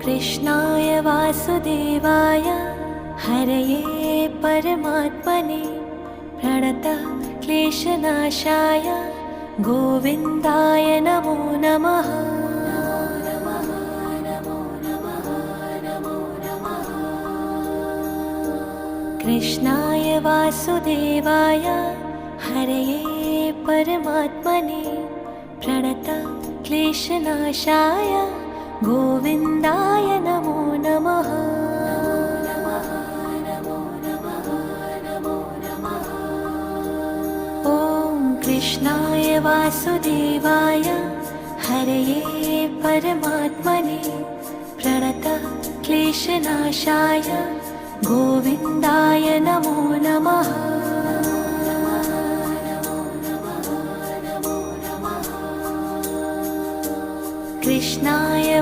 कृष्णाय वासुदेवाय हरये परमात्मने प्रणतः क्लेशनाशाय गोविन्दाय नमो नमः। कृष्णाय वासुदेवाय हरये परमात्मने प्रणतः क्लेशनाशाय गोविन्दाय नमो नमः। ॐ कृष्णाय वासुदेवाय हरये परमात्मने प्रणतः क्लेशनाशाय गोविन्दाय नमो नमः। कृष्णाय